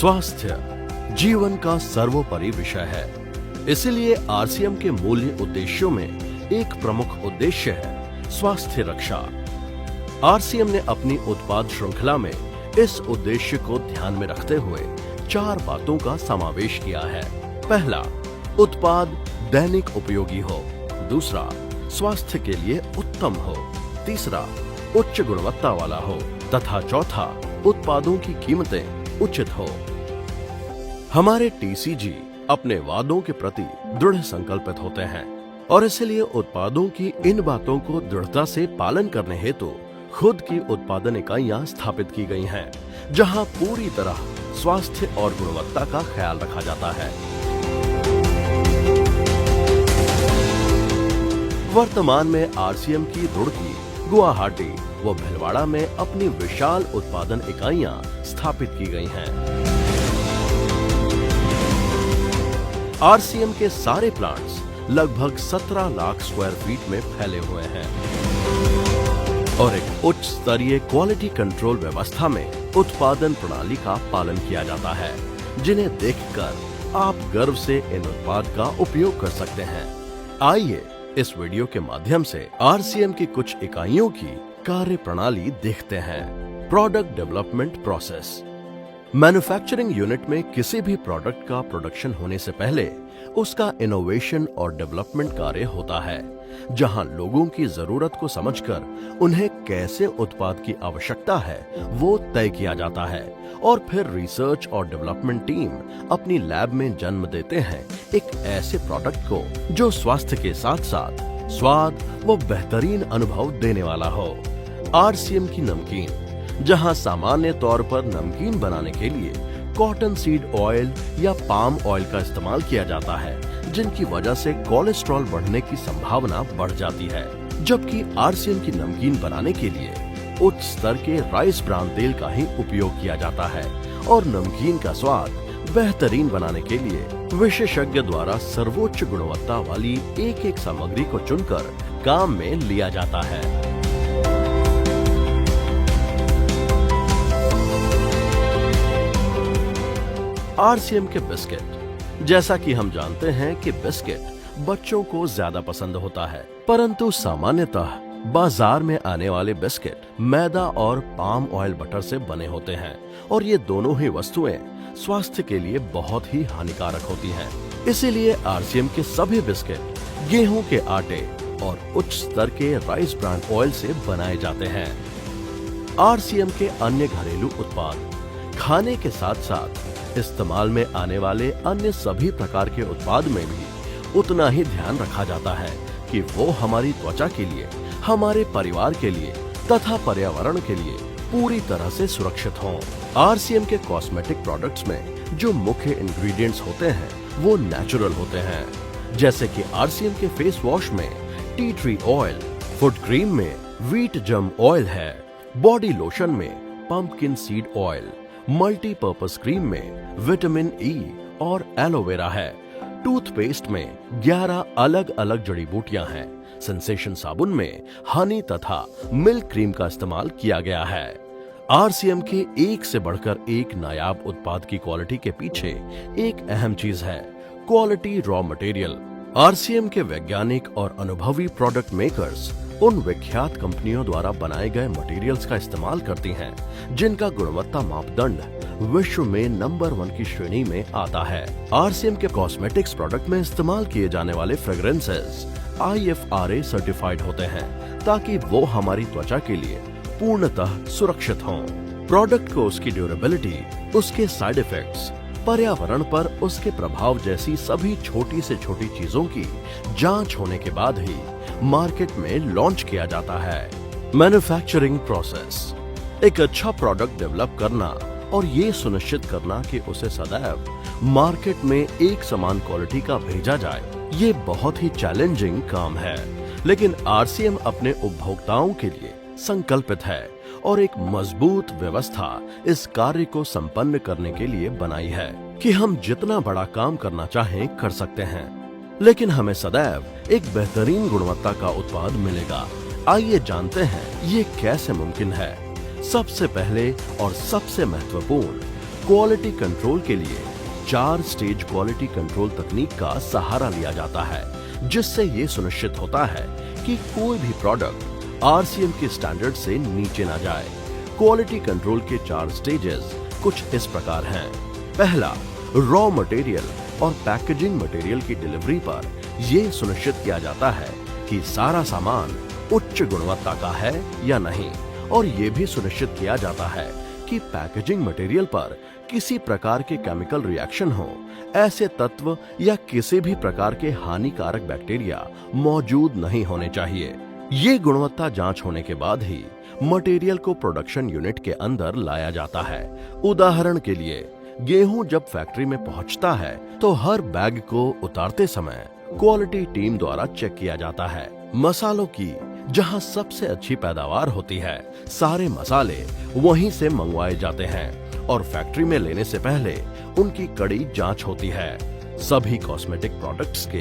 स्वास्थ्य जीवन का सर्वोपरि विषय है। इसीलिए आरसीएम के मूल्य उद्देश्यों में एक प्रमुख उद्देश्य है स्वास्थ्य रक्षा। आरसीएम ने अपनी उत्पाद श्रृंखला में इस उद्देश्य को ध्यान में रखते हुए 4 बातों का समावेश किया है। पहला, उत्पाद दैनिक उपयोगी हो। दूसरा, स्वास्थ्य के लिए उत्तम हो। तीसरा, उच्च गुणवत्ता वाला हो तथा चौथा, उत्पादों की कीमतें उचित हो। हमारे टीसीजी अपने वादों के प्रति दृढ़ संकल्पित होते हैं और इसलिए उत्पादों की इन बातों को दृढ़ता से पालन करने हेतु खुद की उत्पादन इकाइयां स्थापित की गई हैं, जहां पूरी तरह स्वास्थ्य और गुणवत्ता का ख्याल रखा जाता है। वर्तमान में आरसीएम की रुड़की, गुवाहाटी व भीलवाड़ा में अपनी विशाल उत्पादन इकाइयां स्थापित की गई हैं। आरसीएम के सारे प्लांट्स लगभग 17 लाख स्क्वायर फीट में फैले हुए हैं और एक उच्च स्तरीय क्वालिटी कंट्रोल व्यवस्था में उत्पादन प्रणाली का पालन किया जाता है, जिन्हें देखकर आप गर्व से इन उत्पाद का उपयोग कर सकते हैं। आइए इस वीडियो के माध्यम से आरसीएम की कुछ इकाइयों की कार्य प्रणाली देखते हैं। Product development process. Manufacturing unit में किसी भी प्रोडक्ट का प्रोडक्शन होने से पहले उसका इनोवेशन और डेवलपमेंट कार्य होता है, जहां लोगों की जरूरत को समझकर उन्हें कैसे उत्पाद की आवश्यकता है वो तय किया जाता है और फिर रिसर्च और डेवलपमेंट टीम अपनी लैब में जन्म देते हैं एक ऐसे प्रोडक्ट को जो स्वास्थ्य के साथ साथ स्वाद व बेहतरीन अनुभव देने वाला हो। आरसीएम की नमकीन, जहां सामान्य तौर पर नमकीन बनाने के लिए कॉटन सीड ऑयल या पाम ऑयल का इस्तेमाल किया जाता है, जिनकी वजह से कोलेस्ट्रॉल बढ़ने की संभावना बढ़ जाती है, जबकि आरसीएम की नमकीन बनाने के लिए उच्च स्तर के राइस ब्रान तेल का ही उपयोग किया जाता है और नमकीन का स्वाद बेहतरीन बनाने के लिए विशेषज्ञ द्वारा सर्वोच्च गुणवत्ता वाली एक सामग्री को चुनकर काम में लिया जाता है। आरसीएम के बिस्किट। जैसा कि हम जानते हैं कि बिस्किट बच्चों को ज्यादा पसंद होता है, परंतु सामान्यतः बाजार में आने वाले बिस्किट मैदा और पाम ऑयल बटर से बने होते हैं और ये दोनों ही वस्तुएं स्वास्थ्य के लिए बहुत ही हानिकारक होती हैं। इसीलिए आरसीएम के सभी बिस्किट गेहूं के आटे और उच्च स्तर के राइस ब्रान ऑयल से बनाए जाते हैं। आरसीएम के अन्य घरेलू उत्पाद खाने के साथ साथ इस्तेमाल में आने वाले अन्य सभी प्रकार के उत्पाद में भी उतना ही ध्यान रखा जाता है कि वो हमारी त्वचा के लिए, हमारे परिवार के लिए तथा पर्यावरण के लिए पूरी तरह से सुरक्षित हों। आरसीएम के कॉस्मेटिक प्रोडक्ट्स में जो मुख्य इंग्रेडिएंट्स होते हैं वो नेचुरल होते हैं, जैसे कि आरसीएम के फेस वॉश में tea tree oil, foot cream में व्हीट जम ऑयल है, बॉडी लोशन में pumpkin seed oil, multipurpose cream में विटामिन ई और एलोवेरा है, टूथपेस्ट में 11 अलग अलग जड़ी बूटियां हैं, सेंसेशन साबुन में हनी तथा मिल्क क्रीम का इस्तेमाल किया गया है। आरसीएम के एक से बढ़कर एक नायाब उत्पाद की क्वालिटी के पीछे एक अहम चीज है, क्वालिटी रॉ मटेरियल। आरसीएम के वैज्ञानिक और अनुभवी प्रोडक्ट मेकर्स उन विख्यात कंपनियों द्वारा बनाए गए मटेरियल्स का इस्तेमाल करती हैं, जिनका गुणवत्ता मापदंड विश्व में नंबर 1 की श्रेणी में आता है। आरसीएम के कॉस्मेटिक्स प्रोडक्ट में इस्तेमाल किए जाने वाले फ्रेग्रेंसेस IFRA सर्टिफाइड होते हैं, ताकि वो हमारी त्वचा के लिए पूर्णतः सुरक्षित हों। प्रोडक्ट को उसकी ड्यूरेबिलिटी, उसके साइड इफेक्ट्स, पर्यावरण पर उसके प्रभाव जैसी सभी छोटी से छोटी चीजों की जांच होने के बाद ही मार्केट में लॉन्च किया जाता है। Manufacturing process. एक अच्छा प्रोडक्ट डेवलप करना और ये सुनिश्चित करना कि उसे सदैव मार्केट में एक समान क्वालिटी का भेजा जाए, ये बहुत ही चैलेंजिंग काम है, लेकिन आरसीएम अपने उपभोक्ताओं के लिए संकल्पित है और एक मजबूत व्यवस्था इस कार्य को संपन्न करने के लिए बनाई है कि हम जितना बड़ा काम करना चाहें कर सकते हैं, लेकिन हमें सदैव एक बेहतरीन गुणवत्ता का उत्पाद मिलेगा। आइए जानते हैं ये कैसे मुमकिन है। सबसे पहले और सबसे महत्वपूर्ण, क्वालिटी कंट्रोल के लिए 4 स्टेज क्वालिटी कंट्रोल तकनीक का सहारा लिया जाता है, जिससे ये सुनिश्चित होता है कि कोई भी प्रोडक्ट आरसीएम के स्टैंडर्ड से नीचे ना जाए। क्वालिटी कंट्रोल के 4 स्टेजेस कुछ इस प्रकार हैं। पहला, रॉ मटेरियल और पैकेजिंग मटेरियल की डिलीवरी पर यह सुनिश्चित किया जाता है कि सारा सामान उच्च गुणवत्ता का है या नहीं, और यह भी सुनिश्चित किया जाता है कि पैकेजिंग मटेरियल पर किसी प्रकार के केमिकल रिएक्शन हो, ऐसे तत्व या किसी भी प्रकार के हानिकारक बैक्टीरिया मौजूद नहीं होने चाहिए। ये गुणवत्ता जांच होने के बाद ही मटेरियल को प्रोडक्शन यूनिट के अंदर लाया जाता है। उदाहरण के लिए, गेहूं जब फैक्ट्री में पहुंचता है तो हर बैग को उतारते समय क्वालिटी टीम द्वारा चेक किया जाता है। मसालों की जहां सबसे अच्छी पैदावार होती है, सारे मसाले वहीं से मंगवाए जाते हैं और फैक्ट्री में लेने से पहले उनकी कड़ी जांच होती है। सभी कॉस्मेटिक प्रोडक्ट्स के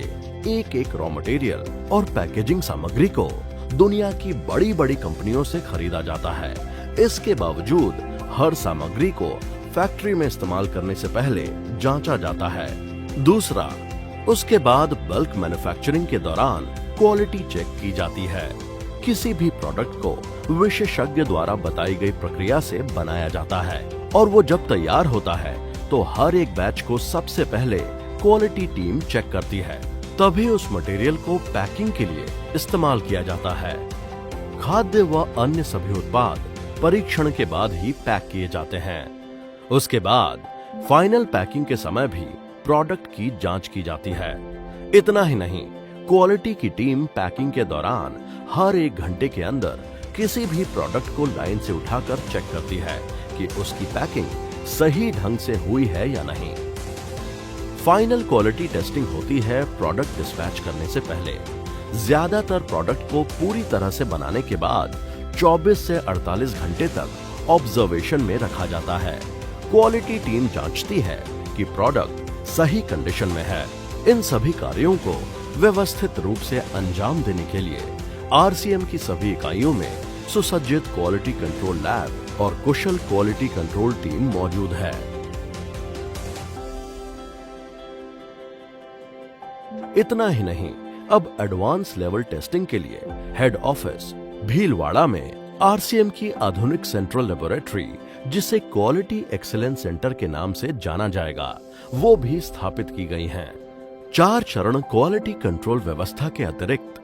एक रॉ मटेरियल और पैकेजिंग सामग्री को दुनिया की बड़ी बड़ी कंपनियों से खरीदा जाता है। इसके बावजूद हर सामग्री को फैक्ट्री में इस्तेमाल करने से पहले जांचा जाता है। दूसरा, उसके बाद बल्क मैन्युफैक्चरिंग के दौरान क्वालिटी चेक की जाती है। किसी भी प्रोडक्ट को विशेषज्ञ द्वारा बताई गई प्रक्रिया से बनाया जाता है और वो जब तैयार होता है तो हर एक बैच को सबसे पहले क्वालिटी टीम चेक करती है, तभी उस मटेरियल को पैकिंग के लिए इस्तेमाल किया जाता है। खाद्य व अन्य सभी उत्पाद परीक्षण के बाद ही पैक किए जाते हैं। उसके बाद फाइनल पैकिंग के समय भी प्रोडक्ट की जांच की जाती है। इतना ही नहीं, क्वालिटी की टीम पैकिंग के दौरान हर 1 घंटे के अंदर किसी भी प्रोडक्ट को लाइन से उठाकर चेक करती है कि उसकी पैकिंग सही ढंग से हुई है या नहीं। फाइनल क्वालिटी टेस्टिंग होती है प्रोडक्ट डिस्पैच करने से पहले। ज्यादातर प्रोडक्ट को पूरी तरह से बनाने के बाद 24 से 48 घंटे तक ऑब्जर्वेशन में रखा जाता है। क्वालिटी टीम जांचती है कि प्रोडक्ट सही कंडीशन में है। इन सभी कार्यों को व्यवस्थित रूप से अंजाम देने के लिए आरसीएम की सभी इकाइयों में सुसज्जित क्वालिटी कंट्रोल लैब और कुशल क्वालिटी कंट्रोल टीम मौजूद है। इतना ही नहीं, अब एडवांस लेवल टेस्टिंग के लिए हेड ऑफिस भीलवाड़ा में आरसीएम की आधुनिक सेंट्रल लेबोरेटरी, जिसे क्वालिटी एक्सीलेंस सेंटर के नाम से जाना जाएगा, वो भी स्थापित की गई हैं। 4 चरण क्वालिटी कंट्रोल व्यवस्था के अतिरिक्त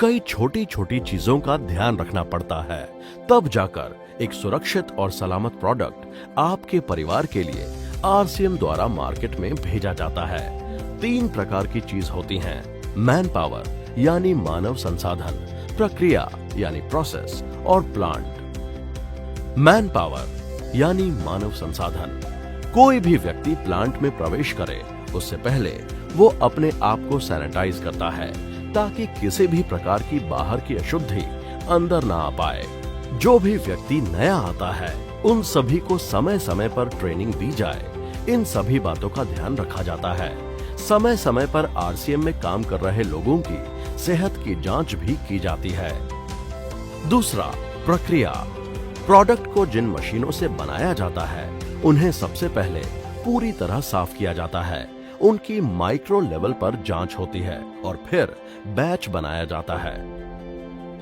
कई छोटी छोटी चीजों का ध्यान रखना पड़ता है, तब जाकर एक सुरक्षित और सलामत प्रोडक्ट आपके परिवार के लिए आरसीएम द्वारा मार्केट में भेजा जाता है। 3 प्रकार की चीज होती हैं: मैन पावर यानी मानव संसाधन, प्रक्रिया यानी प्रोसेस, और प्लांट। मैन पावर यानी मानव संसाधन। कोई भी व्यक्ति प्लांट में प्रवेश करे उससे पहले वो अपने आप को सैनिटाइज करता है, ताकि किसी भी प्रकार की बाहर की अशुद्धि अंदर ना आ पाए। जो भी व्यक्ति नया आता है उन सभी को समय समय पर ट्रेनिंग दी जाए। इन सभी बातों का ध्यान रखा जाता है। समय समय पर आरसीएम में काम कर रहे लोगों की सेहत की जांच भी की जाती है। दूसरा, प्रक्रिया। प्रोडक्ट को जिन मशीनों से बनाया जाता है उन्हें सबसे पहले पूरी तरह साफ किया जाता है। उनकी माइक्रो लेवल पर जांच होती है और फिर बैच बनाया जाता है।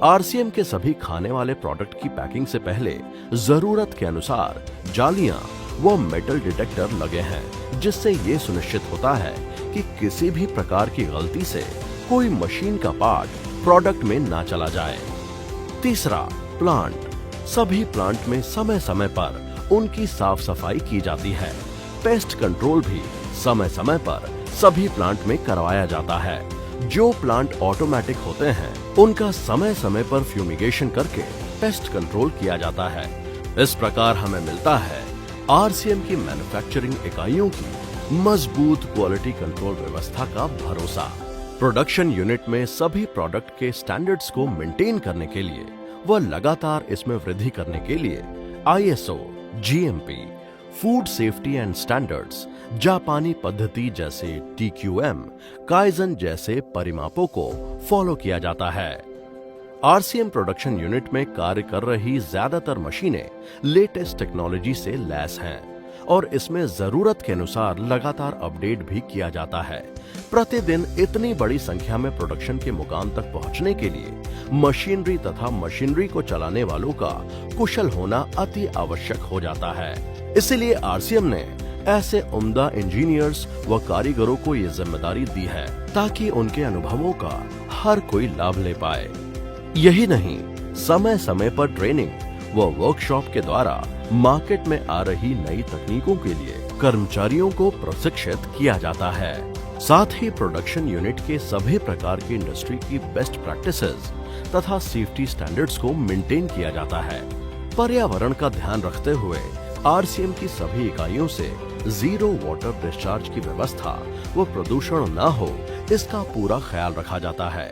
आरसीएम के सभी खाने वाले प्रोडक्ट की पैकिंग से पहले जरूरत के अनुसार जालियां व मेटल डिटेक्टर लगे हैं, जिससे ये सुनिश्चित होता है कि किसी भी प्रकार की गलती से कोई मशीन का पार्ट प्रोडक्ट में ना चला जाए। तीसरा, प्लांट। सभी प्लांट में समय समय पर उनकी साफ सफाई की जाती है। पेस्ट कंट्रोल भी समय समय पर सभी प्लांट में करवाया जाता है। जो प्लांट ऑटोमेटिक होते हैं उनका समय समय पर फ्यूमिगेशन करके पेस्ट कंट्रोल किया जाता है। इस प्रकार हमें मिलता है आरसीएम की मैन्युफैक्चरिंग इकाइयों की मजबूत क्वालिटी कंट्रोल व्यवस्था का भरोसा। प्रोडक्शन यूनिट में सभी प्रोडक्ट के स्टैंडर्ड्स को मेंटेन करने के लिए व लगातार इसमें वृद्धि करने के लिए ISO, GMP, food safety and standards, जापानी पद्धति जैसे टीक्यूएम, काइजन जैसे परिमापों को फॉलो किया जाता है। आरसीएम प्रोडक्शन यूनिट में कार्य कर रही ज्यादातर मशीनें लेटेस्ट टेक्नोलॉजी से लैस हैं। और इसमें जरूरत के अनुसार लगातार अपडेट भी किया जाता है। प्रतिदिन इतनी बड़ी संख्या में प्रोडक्शन के मुकाम तक पहुंचने के लिए मशीनरी तथा मशीनरी को चलाने वालों का कुशल होना अति आवश्यक हो जाता है। इसीलिए आरसीएम ने ऐसे उम्दा इंजीनियर्स व कारीगरों को ये जिम्मेदारी दी है ताकि उनके अनुभवों का हर कोई लाभ ले पाए। यही नहीं, समय समय पर ट्रेनिंग व वर्कशॉप के द्वारा मार्केट में आ रही नई तकनीकों के लिए कर्मचारियों को प्रशिक्षित किया जाता है। साथ ही प्रोडक्शन यूनिट के सभी प्रकार की इंडस्ट्री की बेस्ट प्रैक्टिसेस तथा सेफ्टी स्टैंडर्ड्स को मेंटेन किया जाता है। पर्यावरण का ध्यान रखते हुए आरसीएम की सभी इकाइयों से जीरो वाटर डिस्चार्ज की व्यवस्था व प्रदूषण न हो, इसका पूरा ख्याल रखा जाता है।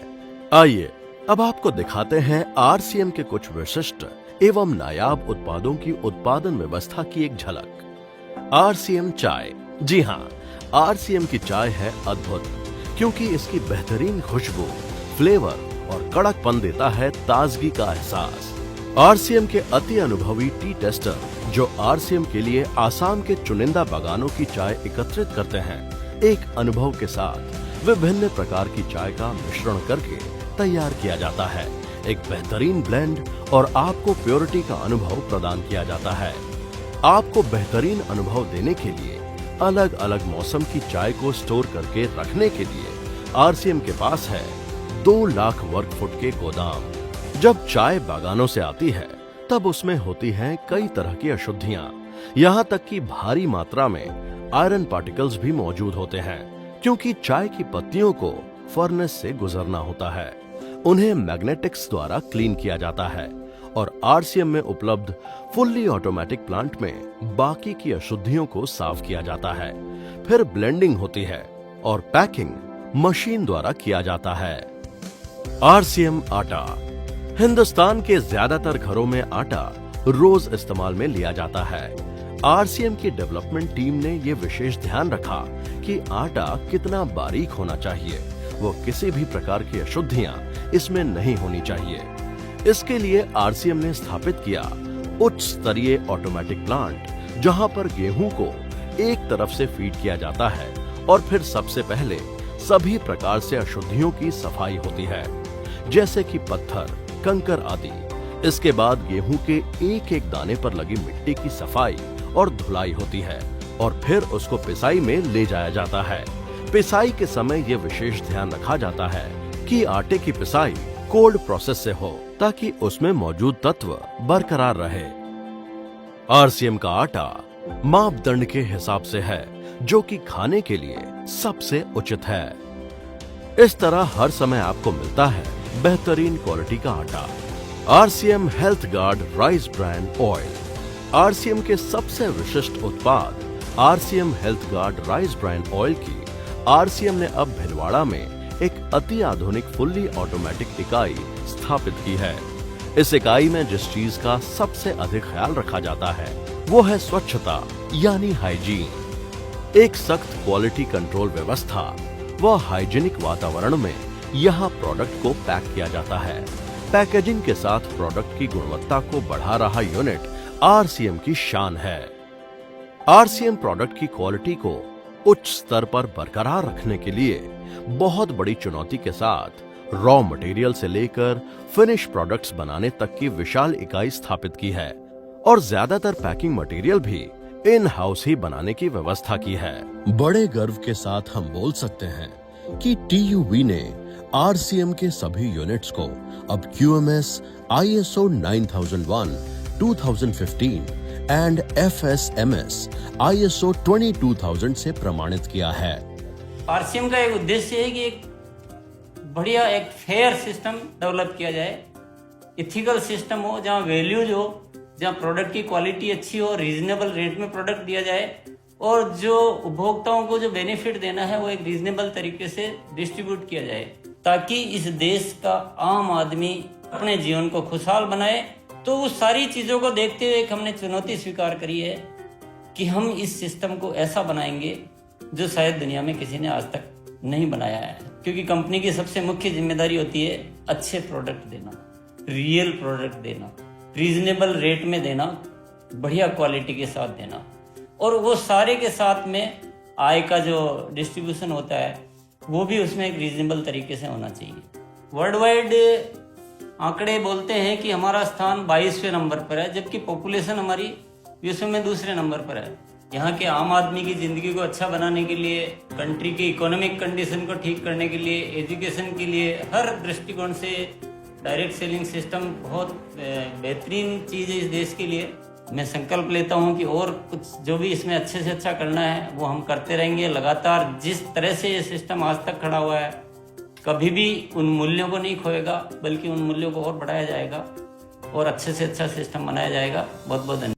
आइए अब आपको दिखाते हैं आरसीएम के कुछ विशिष्ट एवं नायाब उत्पादों की उत्पादन व्यवस्था की एक झलक। आरसीएम चाय। जी हाँ, आरसीएम की चाय है अद्भुत, क्योंकि इसकी बेहतरीन खुशबू, फ्लेवर और कड़कपन देता है ताजगी का एहसास। आरसीएम के अति अनुभवी टी टेस्टर जो आरसीएम के लिए आसाम के चुनिंदा बागानों की चाय एकत्रित करते हैं, एक अनुभव के साथ विभिन्न प्रकार की चाय का मिश्रण करके तैयार किया जाता है। एक बेहतरीन ब्लेंड और आपको प्योरिटी का अनुभव प्रदान किया जाता है। आपको बेहतरीन अनुभव देने के लिए अलग अलग मौसम की चाय को स्टोर करके रखने के लिए आरसीएम के पास है 2 लाख वर्ग फुट के गोदाम। जब चाय बागानों से आती है तब उसमें होती हैं कई तरह की अशुद्धियां, यहाँ तक कि भारी मात्रा में आयरन पार्टिकल्स भी मौजूद होते हैं, क्योंकि चाय की पत्तियों को फर्नेस से गुजरना होता है। उन्हें मैग्नेटिक्स द्वारा क्लीन किया जाता है और आरसीएम में उपलब्ध फुल्ली ऑटोमेटिक प्लांट में बाकी की अशुद्धियों को साफ किया जाता है। फिर ब्लेंडिंग होती है और पैकिंग मशीन द्वारा किया जाता है। आरसीएम आटा। हिंदुस्तान के ज्यादातर घरों में आटा रोज इस्तेमाल में लिया जाता है। आरसीएम की डेवलपमेंट टीम ने ये विशेष ध्यान रखा कि आटा कितना बारीक होना चाहिए, वो किसी भी प्रकार की अशुद्धियां इसमें नहीं होनी चाहिए। इसके लिए आरसीएम ने स्थापित किया उच्च स्तरीय ऑटोमेटिक प्लांट, जहां पर गेहूं को एक तरफ से फीड किया जाता है और फिर सबसे पहले सभी प्रकार से अशुद्धियों की सफाई होती है, जैसे कि पत्थर, कंकर आदि। इसके बाद गेहूं के एक एक दाने पर लगी मिट्टी की सफाई और धुलाई होती है और फिर उसको पिसाई में ले जाया जाता है। पिसाई के समय यह विशेष ध्यान रखा जाता है कि आटे की पिसाई कोल्ड प्रोसेस से हो, ताकि उसमें मौजूद तत्व बरकरार रहे। आरसीएम का आटा मापदंड के हिसाब से है, जो कि खाने के लिए सबसे उचित है। इस तरह हर समय आपको मिलता है बेहतरीन क्वालिटी का आटा। RCM health guard rice brand oil. RCM के सबसे विशिष्ट उत्पाद RCM health guard rice brand oil की आरसीएम ने अब भिलवाड़ा में एक अति आधुनिक फुल्ली ऑटोमेटिक इकाई स्थापित की है। इस इकाई में जिस चीज का सबसे अधिक ख्याल रखा जाता है वो है स्वच्छता, यानी हाइजीन। एक सख्त क्वालिटी कंट्रोल व्यवस्था व हाइजीनिक वातावरण में यहाँ प्रोडक्ट को पैक किया जाता है। पैकेजिंग के साथ प्रोडक्ट की गुणवत्ता को बढ़ा रहा यूनिट आरसीएम की शान है। आरसीएम प्रोडक्ट की क्वालिटी को उच्च स्तर पर बरकरार रखने के लिए बहुत बड़ी चुनौती के साथ रॉ मटेरियल से लेकर फिनिश प्रोडक्ट्स बनाने तक की विशाल इकाई स्थापित की है और ज्यादातर पैकिंग मटेरियल भी इन हाउस ही बनाने की व्यवस्था की है। बड़े गर्व के साथ हम बोल सकते हैं कि टीयूवी ने आरसीएम के सभी यूनिट्स को अब क्यूएमएस, आईएसओ 9001, 2015 एंड एफएसएमएस आईएसओ 22000 से प्रमाणित किया है। आरसीएम का एक उद्देश्य है कि एक बढ़िया एक फेयर सिस्टम डेवलप किया जाए, इथिकल सिस्टम हो, जहाँ वैल्यूज हो, जहाँ प्रोडक्ट की क्वालिटी अच्छी हो, रीजनेबल रेट में प्रोडक्ट दिया जाए और जो उपभोक्ताओं को जो बेनिफिट देना है वो एक रीजनेबल तरीके से डिस्ट्रीब्यूट किया जाए, ताकि इस देश का आम आदमी अपने जीवन को खुशहाल बनाए। तो उस सारी चीज़ों को देखते हुए हमने चुनौती स्वीकार करी है कि हम इस सिस्टम को ऐसा बनाएंगे जो शायद दुनिया में किसी ने आज तक नहीं बनाया है, क्योंकि कंपनी की सबसे मुख्य जिम्मेदारी होती है अच्छे प्रोडक्ट देना, रियल प्रोडक्ट देना, रीजनेबल रेट में देना, बढ़िया क्वालिटी के साथ देना। और वो सारे के साथ में आय का जो डिस्ट्रीब्यूशन होता है वो भी उसमें एक रीजनेबल तरीके से होना चाहिए। वर्ल्ड वाइड आंकड़े बोलते हैं कि हमारा स्थान 22वें नंबर पर है, जबकि पॉपुलेशन हमारी विश्व में दूसरे नंबर पर है। यहाँ के आम आदमी की ज़िंदगी को अच्छा बनाने के लिए, कंट्री की इकोनॉमिक कंडीशन को ठीक करने के लिए, एजुकेशन के लिए, हर दृष्टिकोण से डायरेक्ट सेलिंग सिस्टम बहुत बेहतरीन चीज़ है इस देश के लिए। मैं संकल्प लेता हूँ कि और कुछ जो भी इसमें अच्छे से अच्छा करना है वो हम करते रहेंगे लगातार। जिस तरह से ये सिस्टम आज तक खड़ा हुआ है कभी भी उन मूल्यों को नहीं खोएगा, बल्कि उन मूल्यों को और बढ़ाया जाएगा और अच्छे से अच्छा सिस्टम बनाया जाएगा। बहुत बहुत धन्यवाद।